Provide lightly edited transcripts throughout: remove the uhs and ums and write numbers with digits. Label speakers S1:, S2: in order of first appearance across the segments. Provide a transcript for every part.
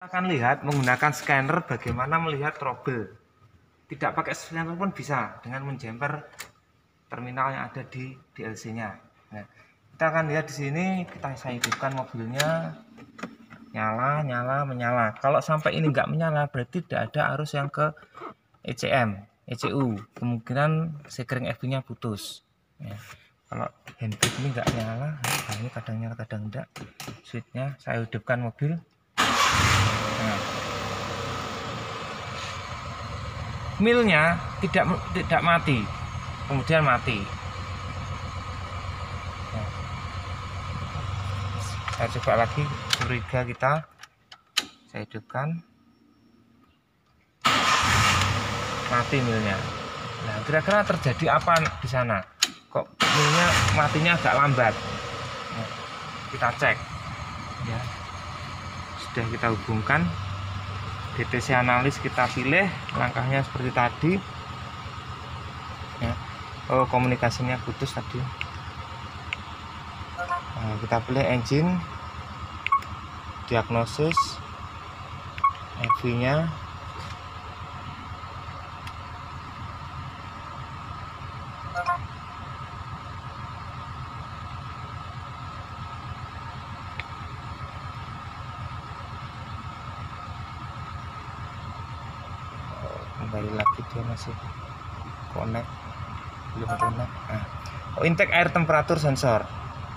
S1: Kita akan lihat menggunakan scanner bagaimana melihat trouble. Tidak pakai scanner pun bisa dengan menjumper terminal yang ada di DLC-nya. Nah, kita akan lihat di sini, saya hidupkan mobilnya, nyala, menyala. Kalau sampai ini nggak menyala, berarti tidak ada arus yang ke ECU. Kemungkinan sekring FB-nya putus. Ya. Kalau handbrake ini nggak nyala, nah ini kadang nyala, kadang enggak. Switchnya saya hidupkan mobil. Nah, milnya tidak mati, kemudian mati. Nah, saya coba lagi, curiga kita, saya hidupkan, mati milnya. Nah, kira-kira terjadi apa di sana? Kok milnya matinya agak lambat? Nah, kita cek, ya. Sudah kita hubungkan. DTC analis kita pilih, langkahnya seperti tadi ya. Oh, komunikasinya putus tadi. Nah, kita pilih engine, diagnosis, EV nya, kembali lagi dia masih connect, belum connect. Nah, oh, intake air temperatur sensor.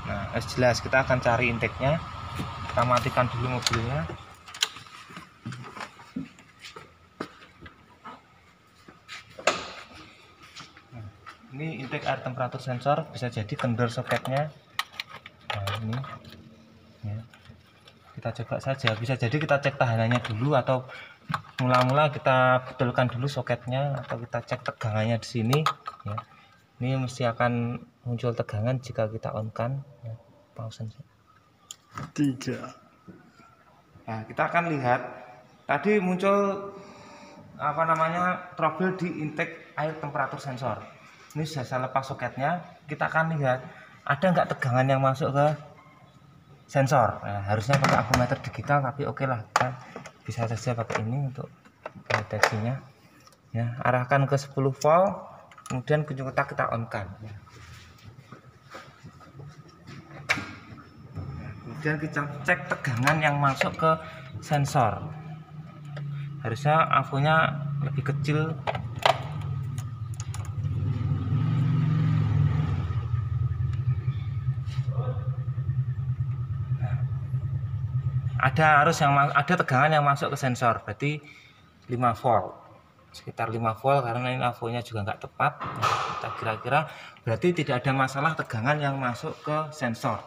S1: Nah, jelas kita akan cari intake-nya. Kita matikan dulu mobilnya. Nah, ini intake air temperatur sensor, bisa jadi kendor soketnya. Nah, ini ya. Kita coba saja, bisa jadi kita cek tahanannya dulu, atau mula-mula kita betulkan dulu soketnya, atau kita cek tegangannya di sini ya. Ini mesti akan muncul tegangan jika kita on kan ya. Pause.
S2: 3.
S1: Nah, kita akan lihat tadi muncul trouble di intake air temperatur sensor. Ini sudah saya lepas soketnya, kita akan lihat ada nggak tegangan yang masuk ke sensor. Nah, harusnya pakai akumulator digital, tapi oke lah, kita bisa saja pakai ini untuk deteksinya ya. Arahkan ke 10 volt, kemudian kunci kotak kita on kan ya. Kemudian kita cek tegangan yang masuk ke sensor. Harusnya avonya lebih kecil. Ada tegangan yang masuk ke sensor, berarti 5 volt, sekitar 5 volt, karena ini avonya juga nggak tepat. Nah, kita kira-kira berarti tidak ada masalah tegangan yang masuk ke sensor.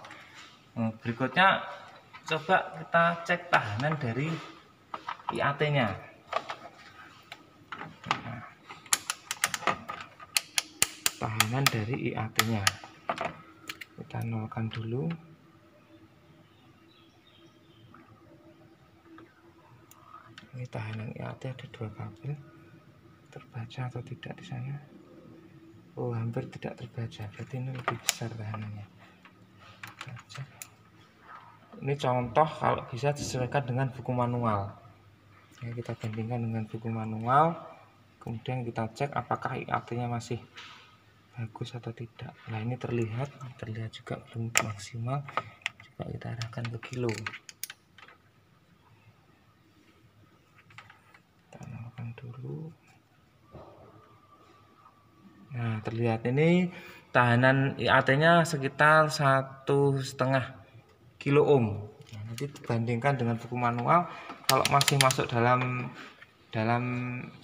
S1: Berikutnya coba kita cek tahanan dari IAT-nya. Nah, tahanan dari IAT-nya kita nolkan dulu. Ini tahanan IAT ada 2 kabel, terbaca atau tidak di sana? Oh, hampir tidak terbaca, berarti ini lebih besar tahanannya. Ini contoh kalau bisa disesuaikan dengan buku manual ya, kita bandingkan dengan buku manual, kemudian kita cek apakah IAT-nya masih bagus atau tidak. Nah, ini terlihat juga belum maksimal. Coba kita arahkan ke kilo. Dulu. Nah, terlihat ini tahanan IAT-nya sekitar 1,5 kilo ohm. Nah, nanti bandingkan dengan buku manual, kalau masih masuk dalam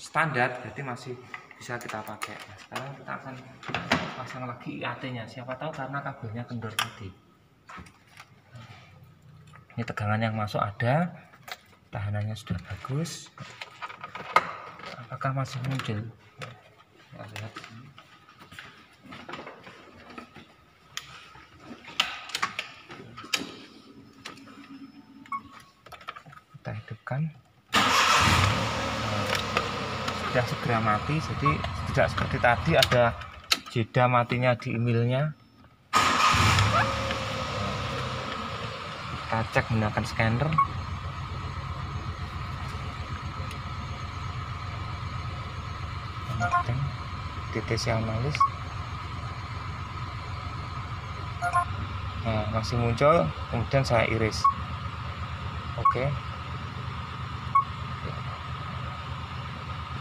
S1: standar, berarti masih bisa kita pakai. Nah, sekarang kita akan pasang lagi IAT-nya. Siapa tahu karena kabelnya kendor tadi. Ini tegangan yang masuk ada, tahanannya sudah bagus. Apakah masih muncul? Kita lihat. Kita hidupkan. Sudah segera mati, jadi tidak seperti tadi ada jeda matinya di emailnya. Kita cek menggunakan scanner. deteksi analis. Nah, masih muncul, kemudian saya iris. Oke.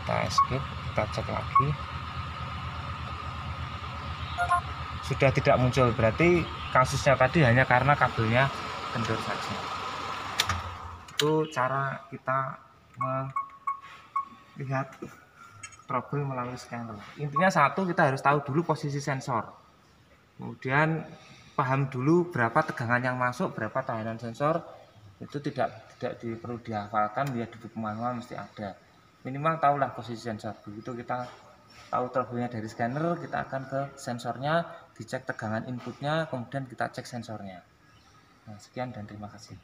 S1: Kita escape, kita cek lagi. Sudah tidak muncul, berarti kasusnya tadi hanya karena kabelnya kendor saja. Itu cara kita melihat trouble melalui scanner. Intinya satu, kita harus tahu dulu posisi sensor. Kemudian paham dulu berapa tegangan yang masuk, berapa tahanan sensor. Itu tidak perlu dihafalkan, dia di buku manual mesti ada. Minimal tahulah posisi sensor. Begitu kita tahu trouble-nya dari scanner, kita akan ke sensornya, dicek tegangan inputnya, kemudian kita cek sensornya. Nah, sekian dan terima kasih.